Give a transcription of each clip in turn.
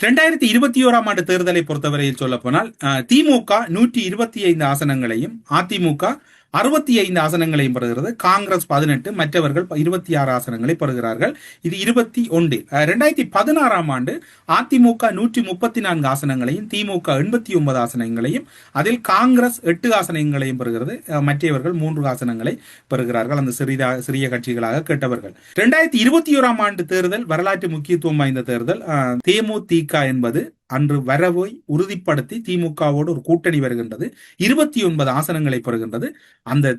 2021 ஆண்டு தேர்தலை பொறுத்தவரையில் சொல்ல போனால் திமுக 125 ஆசனங்களையும், அதிமுக 65 ஆசனங்களையும் பெறுகிறது. காங்கிரஸ் 18, மற்றவர்கள் 26 ஆசனங்களை பெறுகிறார்கள். இது 21. 2016 ஆண்டு அதிமுக 134 ஆசனங்களையும், திமுக 89 ஆசனங்களையும், அதில் காங்கிரஸ் 8 ஆசனங்களையும் பெறுகிறது. மற்றவர்கள் 3 ஆசனங்களை பெறுகிறார்கள், அந்த சிறிய கட்சிகளாக கேட்டவர்கள். 2021 ஆண்டு தேர்தல் வரலாற்று முக்கியத்துவம் வாய்ந்த தேர்தல். தேமுதிக என்பது அன்று வரவை உறுதிப்படுத்தி திமுகவோடு ஒரு கூட்டணி வருகின்றது. 29 ஆசனங்களை பெறுகின்றது. அந்த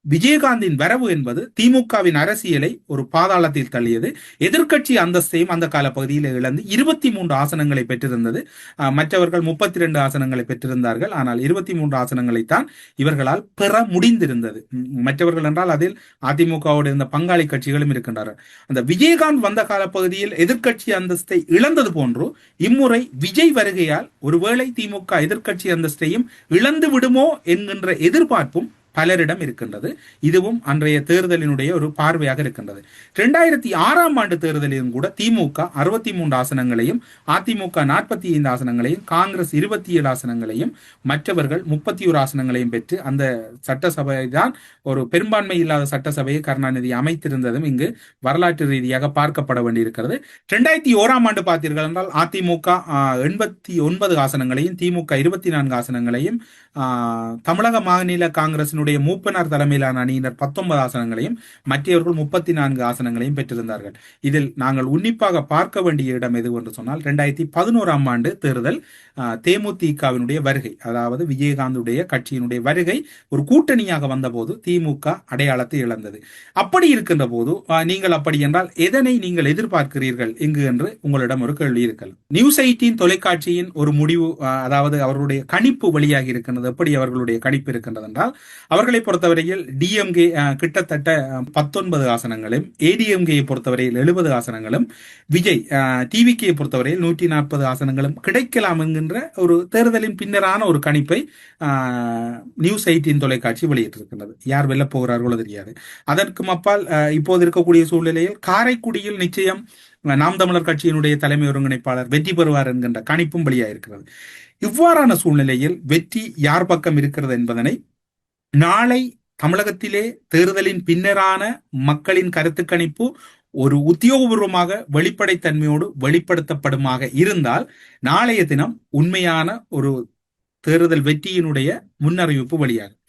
விஜயகாந்தின் வரவு என்பது திமுகவின் அரசியலை ஒரு பாதாளத்தில் தள்ளியது. எதிர்கட்சி அந்தஸ்தையும் அந்த கால பகுதியில் இழந்து 23 ஆசனங்களை பெற்றிருந்தது. மற்றவர்கள் 32 ஆசனங்களை பெற்றிருந்தார்கள். ஆனால் 23 ஆசனங்களைத்தான் இவர்களால் பெற முடிந்திருந்தது. மற்றவர்கள் என்றால் அதில் அதிமுகவோடு இருந்த பங்காளி கட்சிகளும் இருக்கின்றனர். அந்த விஜயகாந்த் வந்த கால பகுதியில் எதிர்கட்சி அந்தஸ்தை இழந்தது போன்று இம்முறை விஜய் வருகையால் ஒருவேளை திமுக எதிர்கட்சி அந்தஸ்தையும் இழந்து விடுமோ என்கின்ற எதிர்பார்ப்பும் பலரிடம் இருக்கின்றது. இதுவும் அன்றைய தேர்தலினுடைய ஒரு பார்வையாக இருக்கின்றது. 2006 ஆண்டு தேர்தலிலும் கூட திமுக 63 ஆசனங்களையும், அதிமுக 45 ஆசனங்களையும், காங்கிரஸ் 27 ஆசனங்களையும், மற்றவர்கள் 31 ஆசனங்களையும் பெற்று அந்த சட்டசபை தான் ஒரு பெரும்பான்மை இல்லாத சட்டசபையை கருணாநிதி அமைத்திருந்ததும் இங்கு வரலாற்று ரீதியாக பார்க்கப்பட வேண்டியிருக்கிறது. 2001 ஆண்டு பார்த்தீர்கள் என்றால் அதிமுக 89 ஆசனங்களையும், திமுக 24 ஆசனங்களையும், தமிழக மாநில காங்கிரசினுடைய மூப்பனார் தலைமையிலான அணியினர் 19 ஆசனங்களையும், மற்றவர்கள் 34 ஆசனங்களையும் பெற்றிருந்தார்கள். இதில் நாங்கள் உன்னிப்பாக பார்க்க வேண்டிய இடம் எது என்று சொன்னால் 2011 ஆண்டு தேர்தல் தேமுதிகவினுடைய வருகை, அதாவது விஜயகாந்துடைய கட்சியினுடைய வருகை ஒரு கூட்டணியாக வந்தபோது திமுக அடையாளத்தை இழந்தது. அப்படி இருக்கின்ற போது நீங்கள் அப்படி என்றால் எதனை நீங்கள் எதிர்பார்க்கிறீர்கள் இங்கு என்று உங்களிடம் ஒரு கேள்வி இருக்கலாம். நியூஸ் 18 தொலைக்காட்சியின் ஒரு முடிவு, அதாவது அவர்களுடைய கணிப்பு வெளியாகி இருக்கின்றது. எப்படி அவர்களுடைய கணிப்பு இருக்கின்றது என்றால், அவர்களை பொறுத்தவரையில் டிஎம்கே கிட்டத்தட்ட 19 ஆசனங்களும், ஏடிஎம்கே பொறுத்தவரையில் 70 ஆசனங்களும், விஜய் டிவிகே பொறுத்தவரையில் 140 ஆசனங்களும் கிடைக்கலாம் என்கின்ற ஒரு தேர்தலின் பின்னரான ஒரு கணிப்பை நியூஸ் 18 தொலைக்காட்சி வெளியிட்டிருக்கின்றது. யார் வெல்ல போகிறார்களோ தெரியாது. அதற்கு அப்பால் இப்போது இருக்கக்கூடிய சூழ்நிலையில் காரைக்குடியில் நிச்சயம் நாம் தமிழர் கட்சியினுடைய தலைமை ஒருங்கிணைப்பாளர் வெற்றி பெறுவார் என்கின்ற கணிப்பும் வெளியாயிருக்கிறது. இவ்வாறான சூழ்நிலையில் வெற்றி யார் பக்கம் இருக்கிறது என்பதனை நாளை தமிழகத்திலே தேர்தலின் பின்னரான மக்களின் கருத்து கணிப்பு ஒரு உத்தியோகபூர்வமாக வெளிப்படைத்தன்மையோடு வெளிப்படுத்தப்படுமாக இருந்தால் நாளைய தினம் உண்மையான ஒரு தேர்தல் வெற்றியினுடைய முன்னறிவிப்பு வெளியாகும்.